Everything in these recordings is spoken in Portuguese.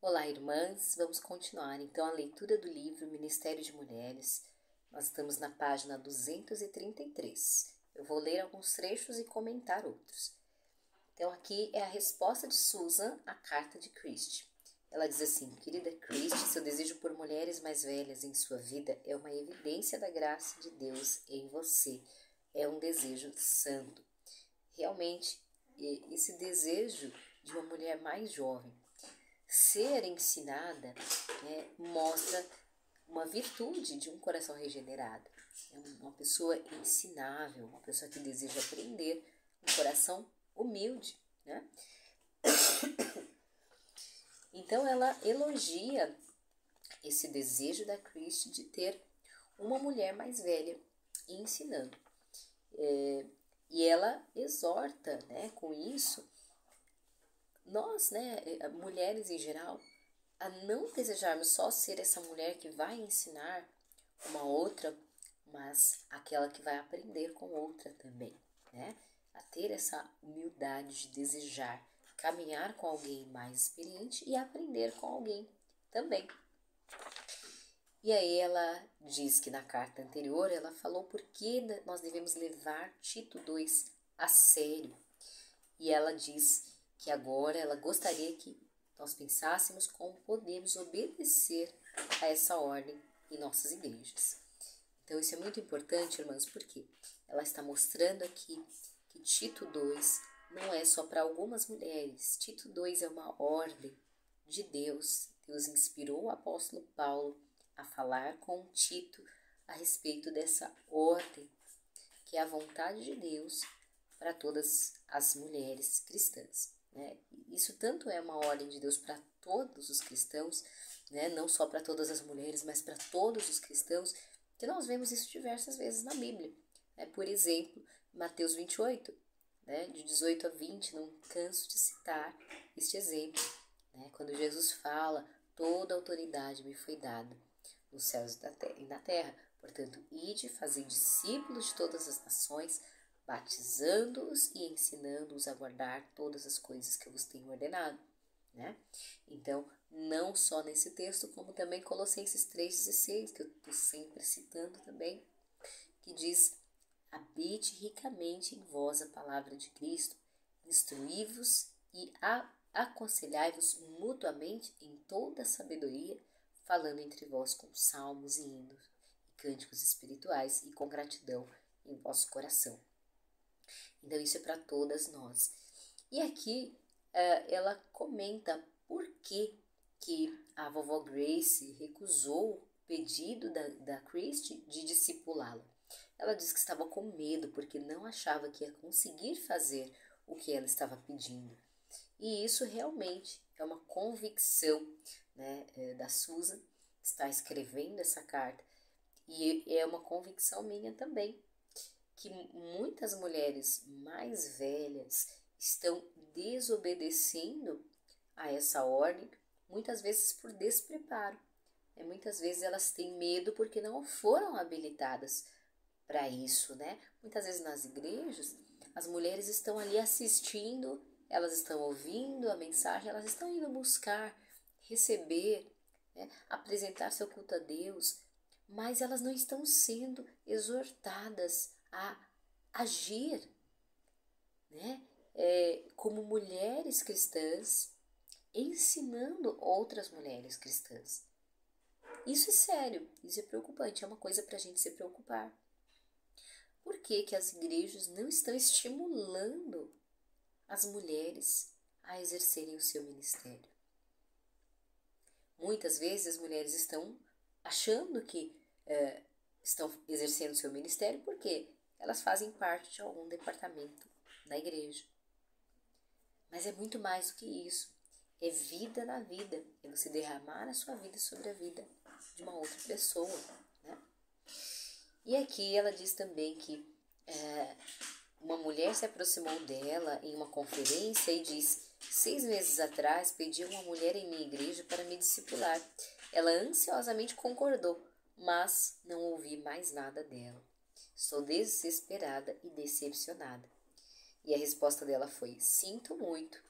Olá, irmãs! Vamos continuar então a leitura do livro Ministério de Mulheres. Nós estamos na página 233. Eu vou ler alguns trechos e comentar outros. Então, aqui é a resposta de Susan à carta de Christie. Ela diz assim: Querida Christie, seu desejo por mulheres mais velhas em sua vida é uma evidência da graça de Deus em você. É um desejo santo. Realmente, esse desejo de uma mulher mais jovem ser ensinada mostra uma virtude de um coração regenerado. É uma pessoa ensinável, uma pessoa que deseja aprender, um coração humilde, né? Então ela elogia esse desejo da Christie de ter uma mulher mais velha ensinando. E ela exorta, né, com isso, nós, né, mulheres em geral, a não desejarmos só ser essa mulher que vai ensinar uma outra, mas aquela que vai aprender com outra também, né? A ter essa humildade de desejar caminhar com alguém mais experiente e aprender com alguém também. E aí ela diz que na carta anterior ela falou por que nós devemos levar Tito 2 a sério. E ela diz que agora ela gostaria que nós pensássemos como podemos obedecer a essa ordem em nossas igrejas. Então isso é muito importante, irmãs, porque ela está mostrando aqui que Tito 2 não é só para algumas mulheres. Tito 2 é uma ordem de Deus. Deus inspirou o apóstolo Paulo a falar com Tito a respeito dessa ordem, que é a vontade de Deus para todas as mulheres cristãs, né? Isso tanto é uma ordem de Deus para todos os cristãos, né? Não só para todas as mulheres, mas para todos os cristãos, que nós vemos isso diversas vezes na Bíblia. Né? Por exemplo, Mateus 28, né? De 18 a 20, não canso de citar este exemplo, né? Quando Jesus fala, toda autoridade me foi dada nos céus e na terra, portanto, ide, fazei discípulos de todas as nações, batizando-os e ensinando-os a guardar todas as coisas que eu vos tenho ordenado, né? Então, não só nesse texto, como também Colossenses 3,16, que eu estou sempre citando também, que diz: habite ricamente em vós a palavra de Cristo, instruí-vos e aconselhai-vos mutuamente em toda a sabedoria, falando entre vós com salmos e hinos e cânticos espirituais e com gratidão em vosso coração. Então isso é para todas nós. E aqui ela comenta por que a vovó Grace recusou o pedido da Christie de discipulá-la. Ela disse que estava com medo porque não achava que ia conseguir fazer o que ela estava pedindo. E isso realmente é uma convicção, né, da Susan, que está escrevendo essa carta. E é uma convicção minha também, que muitas mulheres mais velhas estão desobedecendo a essa ordem, muitas vezes por despreparo. Muitas vezes elas têm medo porque não foram habilitadas para isso, né? Muitas vezes nas igrejas, as mulheres estão ali assistindo, elas estão ouvindo a mensagem, elas estão indo buscar, receber, né? Apresentar seu culto a Deus, mas elas não estão sendo exortadas a agir, né? Como mulheres cristãs, ensinando outras mulheres cristãs. Isso é sério, isso é preocupante, é uma coisa para a gente se preocupar. Por que as igrejas não estão estimulando as mulheres a exercerem o seu ministério? Muitas vezes as mulheres estão achando que estão exercendo o seu ministério porque elas fazem parte de algum departamento da igreja. Mas é muito mais do que isso. É vida na vida. É você derramar a sua vida sobre a vida de uma outra pessoa, né? E aqui ela diz também que uma mulher se aproximou dela em uma conferência e disse: 6 meses atrás pedi a uma mulher em minha igreja para me discipular. Ela ansiosamente concordou, mas não ouvi mais nada dela. Estou desesperada e decepcionada. E a resposta dela foi: sinto muito,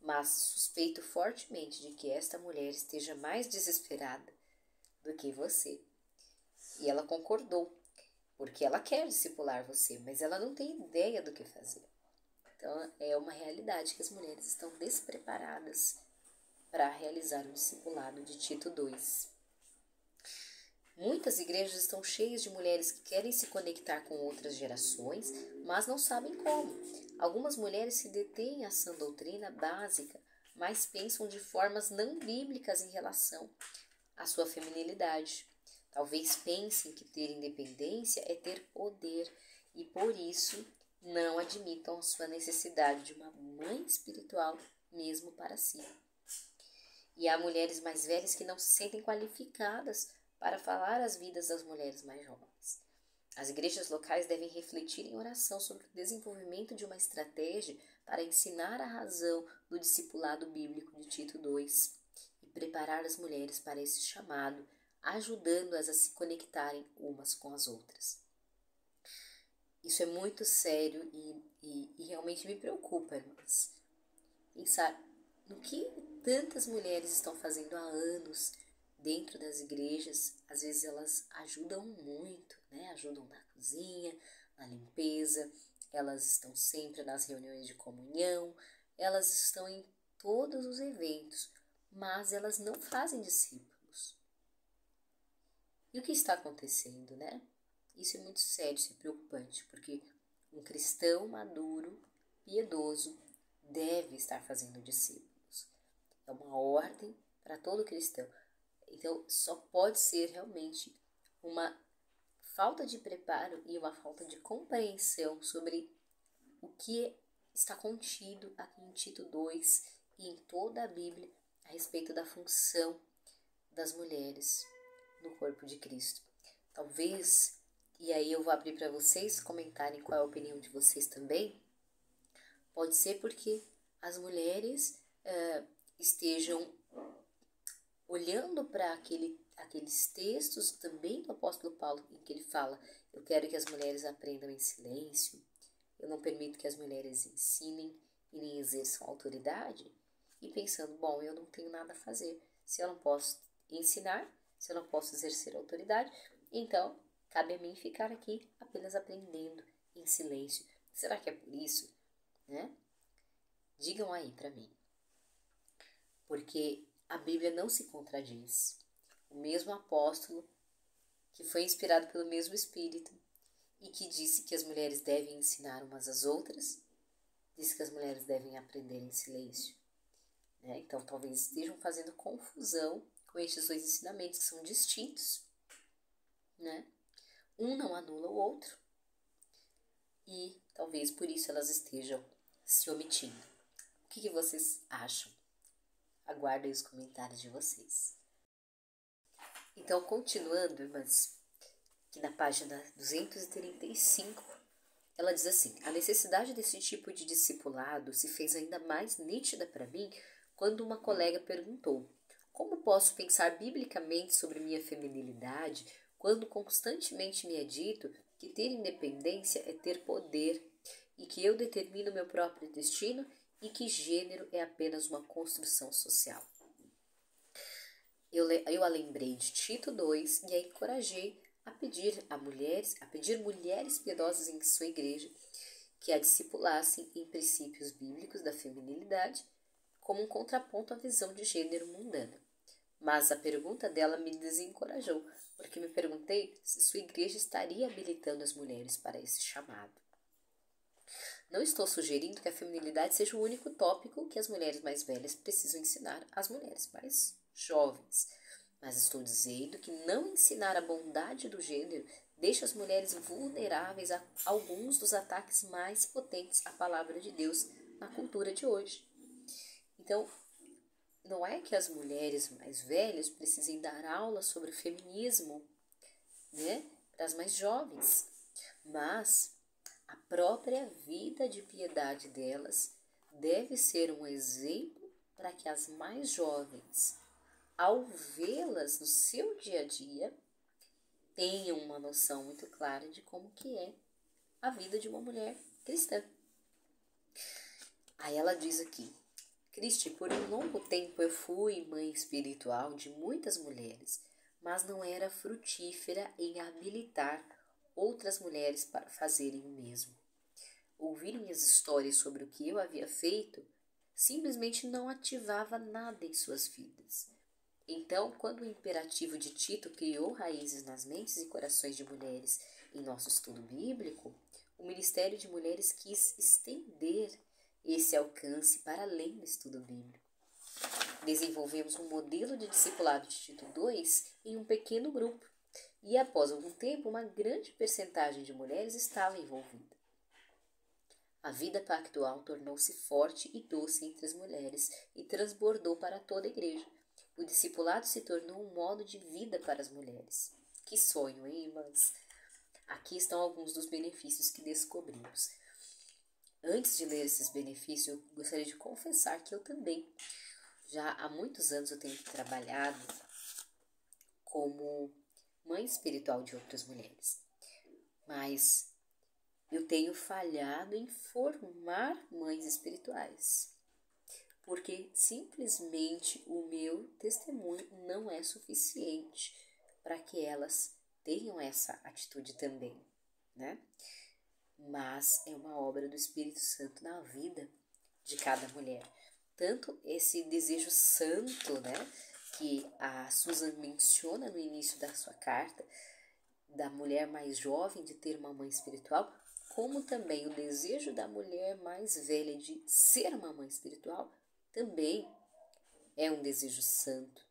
mas suspeito fortemente de que esta mulher esteja mais desesperada do que você. E ela concordou, porque ela quer discipular você, mas ela não tem ideia do que fazer. Então, é uma realidade que as mulheres estão despreparadas para realizar o discipulado de Tito 2. Muitas igrejas estão cheias de mulheres que querem se conectar com outras gerações, mas não sabem como. Algumas mulheres se detêm à sã doutrina básica, mas pensam de formas não bíblicas em relação à sua feminilidade. Talvez pensem que ter independência é ter poder e, por isso, não admitam a sua necessidade de uma mãe espiritual mesmo para si. E há mulheres mais velhas que não se sentem qualificadas para falar às vidas das mulheres mais jovens. As igrejas locais devem refletir em oração sobre o desenvolvimento de uma estratégia para ensinar a razão do discipulado bíblico de Tito 2 e preparar as mulheres para esse chamado, ajudando-as a se conectarem umas com as outras. Isso é muito sério e realmente me preocupa, irmãs. Pensar no que tantas mulheres estão fazendo há anos dentro das igrejas. Às vezes elas ajudam muito, né? Ajudam na cozinha, na limpeza, elas estão sempre nas reuniões de comunhão, elas estão em todos os eventos, mas elas não fazem discípulos. E o que está acontecendo, né? Isso é muito sério, isso é preocupante, porque um cristão maduro, piedoso, deve estar fazendo discípulos. É uma ordem para todo cristão. Então, só pode ser realmente uma falta de preparo e uma falta de compreensão sobre o que está contido aqui em Tito 2 e em toda a Bíblia a respeito da função das mulheres no corpo de Cristo. Talvez, e aí eu vou abrir para vocês comentarem qual é a opinião de vocês também, pode ser porque as mulheres estejam olhando para aqueles textos também do apóstolo Paulo, em que ele fala: eu quero que as mulheres aprendam em silêncio, eu não permito que as mulheres ensinem e nem exerçam autoridade, e pensando, bom, eu não tenho nada a fazer, se eu não posso ensinar, se eu não posso exercer autoridade, então cabe a mim ficar aqui apenas aprendendo em silêncio. Será que é por isso, né? Digam aí para mim. Porque a Bíblia não se contradiz. O mesmo apóstolo, que foi inspirado pelo mesmo Espírito e que disse que as mulheres devem ensinar umas às outras, disse que as mulheres devem aprender em silêncio. Né? Então, talvez estejam fazendo confusão com estes dois ensinamentos que são distintos. Né? Um não anula o outro e talvez por isso elas estejam se omitindo. O que vocês acham? Aguardo aí os comentários de vocês. Então, continuando, irmãs, que na página 235, ela diz assim: a necessidade desse tipo de discipulado se fez ainda mais nítida para mim quando uma colega perguntou: como posso pensar biblicamente sobre minha feminilidade quando constantemente me é dito que ter independência é ter poder e que eu determino meu próprio destino e que gênero é apenas uma construção social? Eu a lembrei de Tito 2 e a encorajei a pedir mulheres piedosas em sua igreja que a discipulassem em princípios bíblicos da feminilidade como um contraponto à visão de gênero mundana. Mas a pergunta dela me desencorajou, porque me perguntei se sua igreja estaria habilitando as mulheres para esse chamado. Não estou sugerindo que a feminilidade seja o único tópico que as mulheres mais velhas precisam ensinar às mulheres mais jovens, mas estou dizendo que não ensinar a bondade do gênero deixa as mulheres vulneráveis a alguns dos ataques mais potentes à palavra de Deus na cultura de hoje. Então, não é que as mulheres mais velhas precisem dar aula sobre o feminismo, né, para as mais jovens, mas a própria vida de piedade delas deve ser um exemplo para que as mais jovens, ao vê-las no seu dia a dia, tenham uma noção muito clara de como que é a vida de uma mulher cristã. Aí ela diz aqui: Cristi, por um longo tempo eu fui mãe espiritual de muitas mulheres, mas não era frutífera em habilitar outras mulheres para fazerem o mesmo. Ouvir minhas histórias sobre o que eu havia feito simplesmente não ativava nada em suas vidas. Então, quando o imperativo de Tito criou raízes nas mentes e corações de mulheres em nosso estudo bíblico, o Ministério de Mulheres quis estender esse alcance para além do estudo bíblico. Desenvolvemos um modelo de discipulado de Tito II em um pequeno grupo, e após algum tempo, uma grande percentagem de mulheres estava envolvida. A vida pactual tornou-se forte e doce entre as mulheres e transbordou para toda a igreja. O discipulado se tornou um modo de vida para as mulheres. Que sonho, hein, irmãs? Aqui estão alguns dos benefícios que descobrimos. Antes de ler esses benefícios, eu gostaria de confessar que eu também, já há muitos anos, eu tenho trabalhado como mãe espiritual de outras mulheres. Mas eu tenho falhado em formar mães espirituais, porque simplesmente o meu testemunho não é suficiente para que elas tenham essa atitude também, né? Mas é uma obra do Espírito Santo na vida de cada mulher. Tanto esse desejo santo, né, que a Susan menciona no início da sua carta, da mulher mais jovem de ter uma mãe espiritual, como também o desejo da mulher mais velha de ser uma mãe espiritual, também é um desejo santo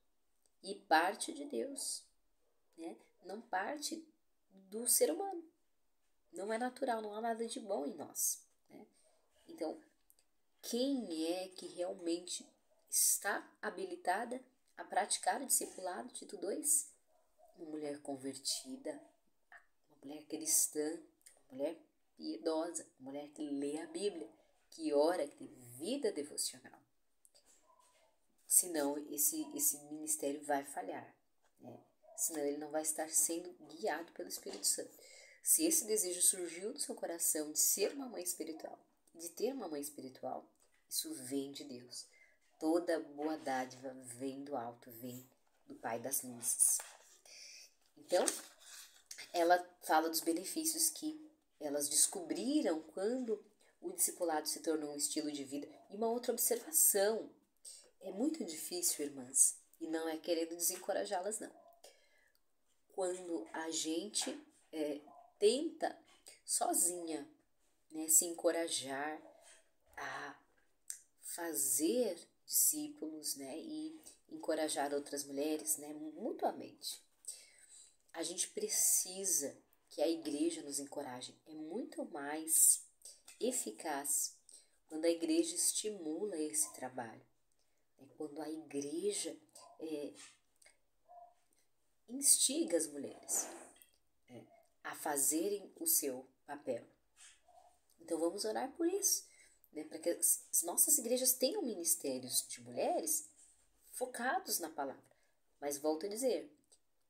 e parte de Deus, né? Não parte do ser humano. Não é natural, não há nada de bom em nós, né? Então, quem é que realmente está habilitada a praticar o discipulado, Tito 2? Uma mulher convertida, uma mulher cristã, uma mulher piedosa, uma mulher que lê a Bíblia, que ora, que tem vida devocional. Senão esse ministério vai falhar, né? Senão ele não vai estar sendo guiado pelo Espírito Santo. Se esse desejo surgiu no seu coração de ser uma mãe espiritual, de ter uma mãe espiritual, isso vem de Deus. Toda boa dádiva vem do alto, vem do Pai das luzes. Então, ela fala dos benefícios que elas descobriram quando o discipulado se tornou um estilo de vida. E uma outra observação, é muito difícil, irmãs, e não é querendo desencorajá-las, não. Quando a gente tenta sozinha, né, se encorajar a fazer discípulos, né, e encorajar outras mulheres, né, mutuamente. A gente precisa que a igreja nos encoraje. É muito mais eficaz quando a igreja estimula esse trabalho. Quando a igreja instiga as mulheres a fazerem o seu papel. Então vamos orar por isso, né? Para que as nossas igrejas tenham ministérios de mulheres focados na palavra. Mas volto a dizer,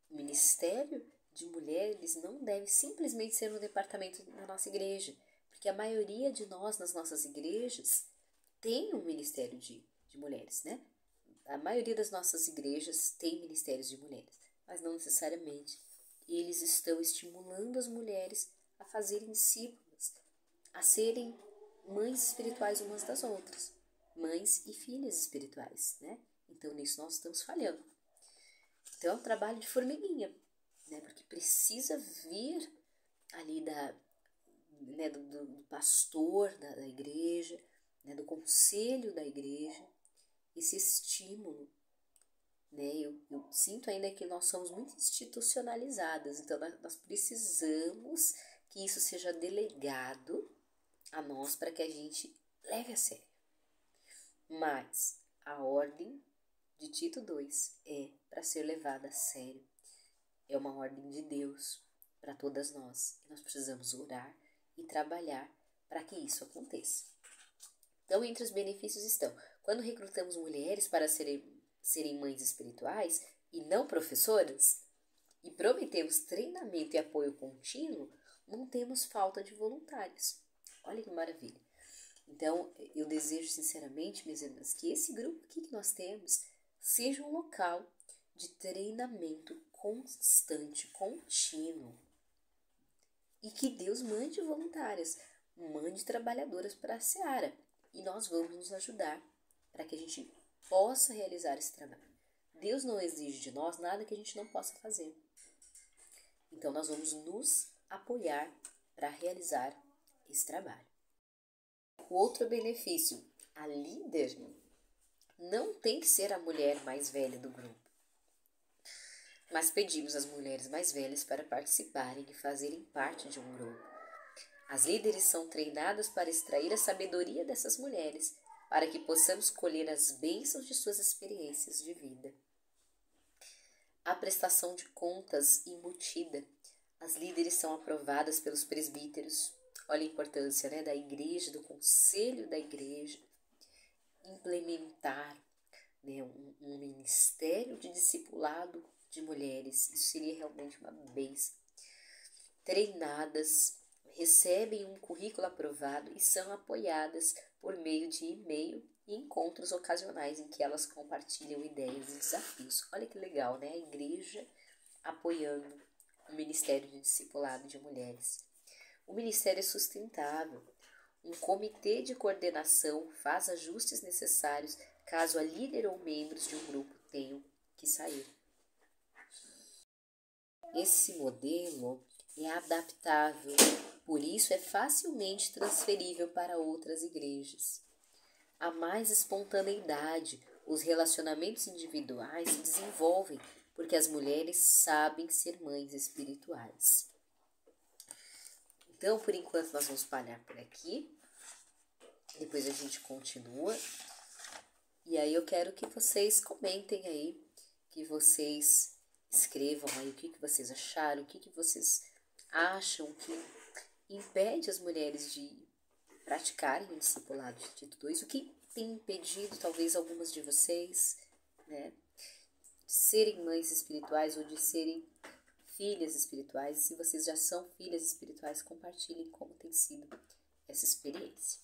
o ministério de mulheres não deve simplesmente ser um departamento da nossa igreja, porque a maioria de nós nas nossas igrejas tem um ministério de mulheres, né? A maioria das nossas igrejas tem ministérios de mulheres, mas não necessariamente. Eles estão estimulando as mulheres a fazerem discípulos, a serem mães espirituais umas das outras, mães e filhas espirituais, né? Então nisso nós estamos falhando. Então é um trabalho de formiguinha, né? Porque precisa vir ali do pastor da igreja, né? Do conselho da igreja, esse estímulo, né? Eu sinto ainda que nós somos muito institucionalizadas, então nós precisamos que isso seja delegado a nós para que a gente leve a sério. Mas a ordem de Tito 2 é para ser levada a sério. É uma ordem de Deus para todas nós. E nós precisamos orar e trabalhar para que isso aconteça. Então, entre os benefícios estão, quando recrutamos mulheres para serem mães espirituais e não professoras, e prometemos treinamento e apoio contínuo, não temos falta de voluntários. Olha que maravilha. Então, eu desejo sinceramente, minhas irmãs, que esse grupo aqui que nós temos seja um local de treinamento constante, contínuo. E que Deus mande voluntárias, mande trabalhadoras para a seara. E nós vamos nos ajudar para que a gente possa realizar esse trabalho. Deus não exige de nós nada que a gente não possa fazer. Então, nós vamos nos apoiar para realizar esse trabalho. O outro benefício, a líder não tem que ser a mulher mais velha do grupo. Mas pedimos às mulheres mais velhas para participarem e fazerem parte de um grupo. As líderes são treinadas para extrair a sabedoria dessas mulheres, para que possamos colher as bênçãos de suas experiências de vida. A prestação de contas embutida. As líderes são aprovadas pelos presbíteros. Olha a importância, né, da igreja, do conselho da igreja. Implementar, né, um ministério de discipulado de mulheres. Isso seria realmente uma bênção. Treinadas, recebem um currículo aprovado e são apoiadas por meio de e-mail e encontros ocasionais em que elas compartilham ideias e desafios. Olha que legal, né? A igreja apoiando o Ministério de Discipulado de Mulheres. O Ministério é sustentável. Um comitê de coordenação faz ajustes necessários caso a líder ou membros de um grupo tenham que sair. Esse modelo é adaptável, por isso é facilmente transferível para outras igrejas. Há mais espontaneidade, os relacionamentos individuais se desenvolvem porque as mulheres sabem ser mães espirituais. Então, por enquanto, nós vamos parar por aqui. Depois a gente continua. E aí eu quero que vocês comentem aí, que vocês escrevam aí o que vocês acharam, o que vocês acham que impede as mulheres de praticarem o discipulado de Tito 2, o que tem impedido talvez algumas de vocês, né, de serem mães espirituais ou de serem filhas espirituais. Se vocês já são filhas espirituais, compartilhem como tem sido essa experiência.